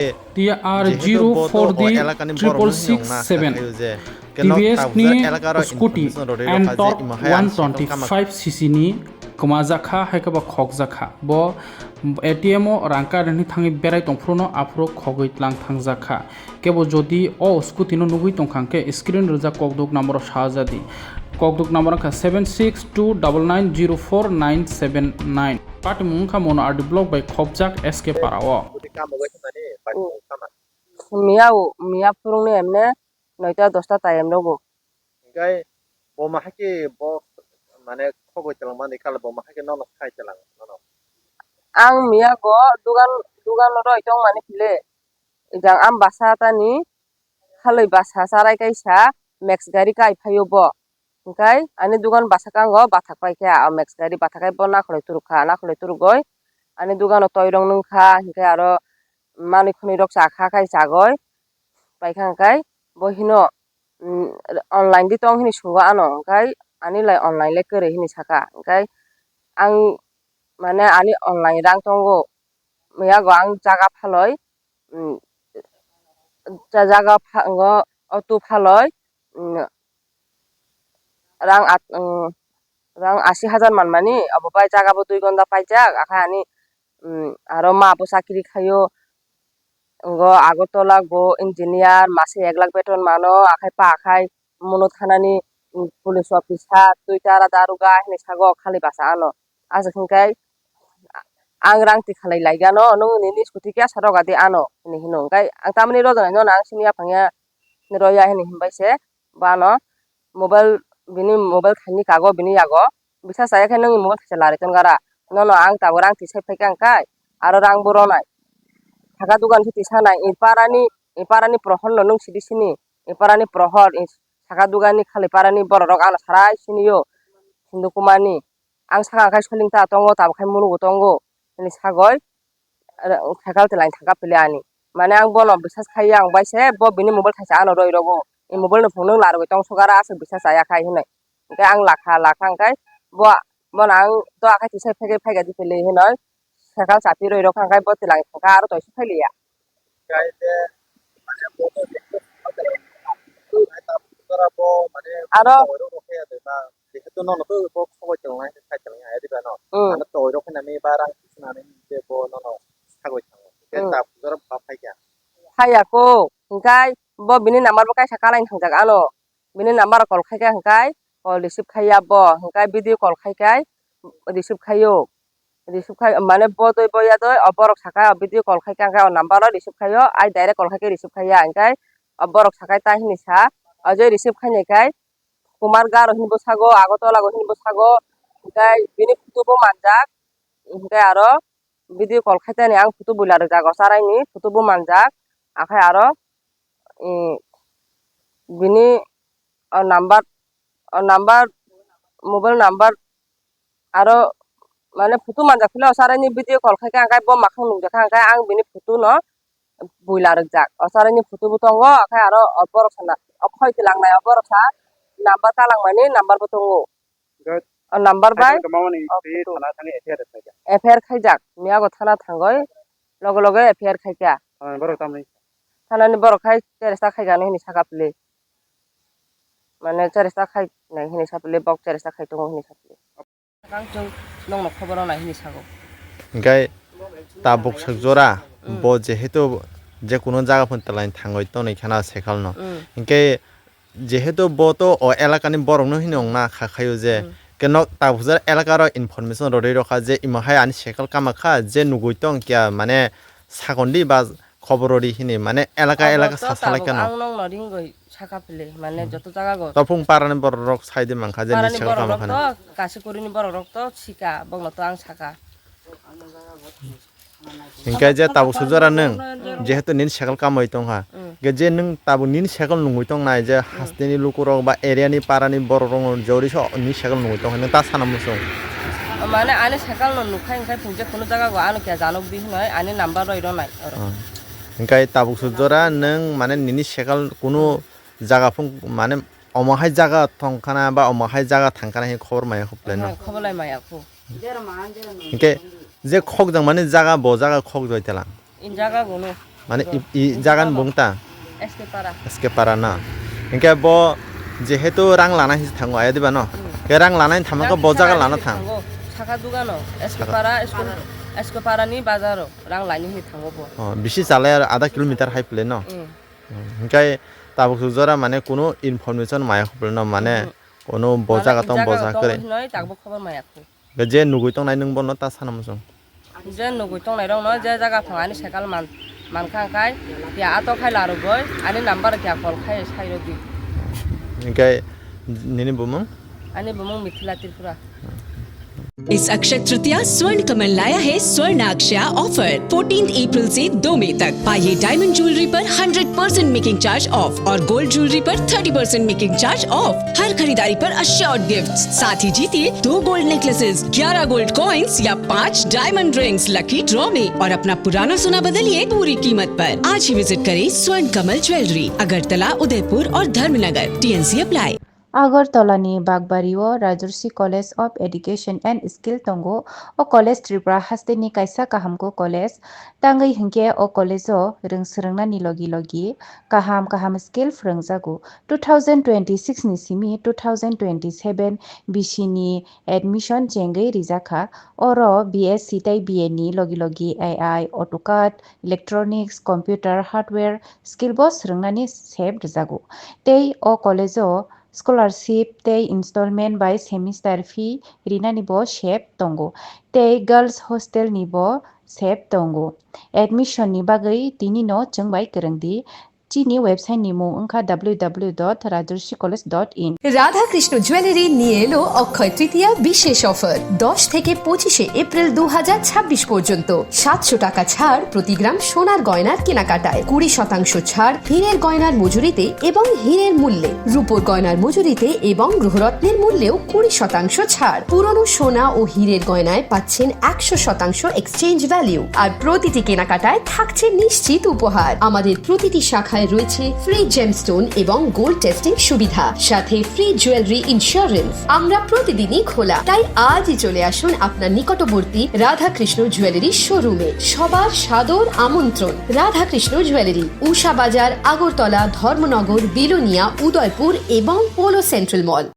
TR0406667 TVS ni scooty and torque 125 cc ni kemazakha haikaba khokjakha bo ATM o rangka rani thangi berai tongfruno afro khogoi tlang thangjakha kebo jodi o scooty no nugui tongkhangke screen rojak kokduk number sahajadi kokduk number ka 7629904979 pati mungkha mono RD block by khobjak SK parao মিয়া ফুরুংনি এমনে 9টা 10টা time নগো গাই বমা হাকি ব মানে খবর চালাং মানে কাল বমা হাকি নন খাই চালাং নন ang miya go dugan ro itong mani pile ijang am basa tani khaloi basa sarai kaisa max gari kai phayo bo kai ani dugan basa kango bathak pai kya max gari bathakai bo na kholoi turugoi ani dugan toirong nungkha hinkai aro mani khuni rok chakha kai chagoi paikang kai bohino online di tong hini suga ano kai ani lai online le kere hini saka kai ang mane ani online rang tongo miya go ang jaga phaloi jaga phango auto phaloi rang 80,000 manmani abo pai jaga bo 2 gonda paijak akha ani aro ma bo sakiri khayo go Agartala go engineer mase 1 lakh beton mano akhai pa akhai mono thanani police officer tuitara daruga hini sago khali basa ano asa khingkai ang rangti khalai laigano nung ni scooty kya saroga de ano ni hino kai ang tamani rodona no nang sinia phangya ni roya hini himbaise bano mobile khani kago bini yago bisa saya khay nung mobile thase lare ton gara no ang tabo rangti sai phaikan kai aro rang boronai Thaka dugan siti sanai iparani prohor no nung sidi sini iparani prohor thaka dugani khali parani borok ana sarai siniyo hindukumani ang saka khai solingta tongo tab khai munugo tongo ni sagoi thakal telain thaka pile ani mane ang bono bisas khai ang baise bo bini mobile thaisa ano roi rogo I mobile no phone lar go tong sogara ase bisas aya khai hinai ke ang lakha kai bo ang to akai tisai phege di pile hinoi sakal sapi roi rok kai bo telang thaka aro toi phailia গাই দে মানে বতো তারা বো মানে aro ওরো রকে আছে বা যেহেতু নন তো বো খবর চালাং খাই চালাং আই দিবা ন মানে তো ওরো খানা মে বারাং কিসনানি যে বো নন সাগoi থাঙ্গো কে তা পুজোর বাফাই গা hayako hingkai bo bini number bo kaisa kalain thangjak ano bini number call khai ka hingkai call receive khaiya bo hingkai video call khai kai receive khayo mane bo doi boya doi oborok sakai video call khai ka number receive khayo ai direct call khai receive khaiya hingkai oborok sakai ta hini sa ajoi receive khainai kai kumar garo hinbo sago Agartala go hinbo sago hingkai bini photo bo manjak hingkai aro video call khaitani ang photo bular jago sarai ni photo bo manjak akhai aro bini number mobile number aro mane photo manjak phile sarai ni video call khai ka bo makhang nungjak ka ang bini photo no bular jak sarai ni photo bo tongo akhai aro borok sana okhoi tilang nai borok sa number kalang mani number bo tongo number bai FR khaijak miya go thana thangoi loge FR khaikya thanani borok khai teresta khaigano hini saka pile mane teresta khai nai hini sapile bok teresta khai tongo hini sapile kang jong nong no khobor na hini sago গাই তা বক sakjora bo যেহেতু যে কোনো জায়গা phone তালাইন থাঙ্গই তো নেখানা সেখাল ন ইনকে যেহেতু bo to o এলাকানি borok no hinong na khakhayো যে কেন তা বুজার এলাকার ইনফরমেশন রডি রখা যে ইমাহাই আনি সেকাল কামাখা যে নুগুইতং কিয়া মানে সাগন্ডি বা খবররি হিনি মানে এলাকা সাসালাই কেন ang nong noring goi saka pile mane joto jaga go তফুং পারানি borok সাইদে মানখা যে নি সেকাল Kamakhya to kasi korini borok to sika bongno to ang saka ইনকে যে তাবু সুজরা নং যেহেতু নিন সেকাল কামাই তং হা গে যে নং তাবু নিন সেকাল নুগুই তং নাই যে হাসতেনি লুকুরক বা এরিয়ানি পারানি borok rong জৌরিস নি সেকাল নুগুই তং হন তা সানামুসং মানে আনে সেকাল no nukhai khai phungje kono jaga go ano kya janok bi hnoi ani number roi ro nai ইনকে তাবু সুজরা নং মানে নিনি সেকাল কোনো জায়গা ফুং মানে অমাহাই জায়গা থংখানা বা অমাহাই জায়গা থাংখানা হে খবর মায়া খবলাই ন খবলাই মায়া খু ইনকে যে খক জাং মানে জায়গা ব জায়গা খক জয়তেলা in jaga gono মানে ই জাগান বুংতা এসকে পারা না ইনকে ব যেহেতু রাং লানা হিস থাঙ্গো আয়া দিবা ন কে রাং লানাই থামাকে ব জাগা লানা থাং সাকা দুগানো এসকে পারানি বাজারো রাং লাইনি হি থাঙ্গো ব বেশি চালে আর আধা কিলোমিটার হাই প্লে ন ইনকে তাবুক জরা মানে কোনো ইনফরমেশন মায়া খবল ন মানে কোনো বজাগা তং বজা করে নয় তাকবো খবর মায়াকু যে নুগুই তং নাই নং বন তা সানামসং যে নুগুই তং নাই রং ন যে জায়গা ফাঙানি সাইকেল মানখাंखाय या आतो खाय लारुगय आनी नाम्बार क्या कल खाय साइरो दि इनके निनी बुमंग आनी बुमंग मिथिला त्रिपुरा इस अक्षय तृतीया स्वर्ण कमल लाया है स्वर्ण अक्षया ऑफर 14 अप्रैल से 2 मई तक। पाइए डायमंड ज्वेलरी पर 100% मेकिंग चार्ज ऑफ और गोल्ड ज्वेलरी पर 30% मेकिंग चार्ज ऑफ। हर खरीदारी पर अश्योर्ड गिफ्ट्स, साथ ही जीतिए 2 गोल्ड नेकलेसेस, 11 गोल्ड कॉइन्स या 5 डायमंड रिंग्स लकी ड्रॉ में और अपना पुराना सोना बदलिए पूरी कीमत पर। आज ही विजिट करें स्वर्ण कमल ज्वेलरी, अगरतला, उदयपुर और धर्मनगर। TNC apply. আগরতলানি বাগবাড়িও Rajarshi college of education and skill তঙ্গো ও কলেজ ত্রিপুরা হাস্তেনি কাইসা কাহামকো কলেজ তাঙ্গै হিংকে ও কলেজো रोंसोरोंनानि लगी लगी काहाम स्किल फोरोंजागु 2026 नि सिमि 2027 बिसिनि एडमिशन जेंगै रिजाखा ओरो BSc ताई BA नि लगी AI AutoCAD electronics computer hardware skill बो सोरोंनानि सेब रिजागु तै ओ कलेजो स्कॉलरशिप ते इंस्टॉलमेंट बाय सेमिस्टर फी रिना निबो शेप तंगो ते गर्ल्स हॉस्टल निबो शेप तंगो एडमिशन नि बागै तिनि नो चंगबाय करंगदि चीनी वेबसाइट निमो उनका www.rajarshi college.in Radha Krishna jewellery নিয়ে এলো অক্ষয় তৃতীয়া বিশেষ অফার 10 থেকে 25 এপ্রিল 2026 পর্যন্ত 700 টাকা ছাড় প্রতি গ্রাম সোনার গয়নার কেনাকাটায় 20% ছাড় হীরের গয়নার মজুরিতে এবং হীরের মূল্যে রূপোর গয়নার মজুরিতে এবং গ্রহরত্নের মূল্যেও 20% ছাড় পুরনো সোনা ও হীরের গয়নায় পাচ্ছেন 100% এক্সচেঞ্জ ভ্যালু আর প্রতিটি কেনাকাটায় থাকছে নিশ্চিত উপহার আমাদের প্রতিটি শাখায় রয়েছে ফ্রি জেমস্টোন এবং গোল্ড টেস্টিং সুবিধা সাথে ফ্রি জুয়েলারি ইন্স্যুরেন্স আমরা প্রতিদিনই খোলা তাই আজই চলে আসুন আপনার নিকটবর্তী রাধা কৃষ্ণ জুয়েলারি শোরুমে সবার সাদর আমন্ত্রণ রাধা কৃষ্ণ জুয়েলারি উষা বাজার আগরতলা ধর্মনগর বিলোনিয়া উদয়পুর এবং পোলো সেন্ট্রাল মল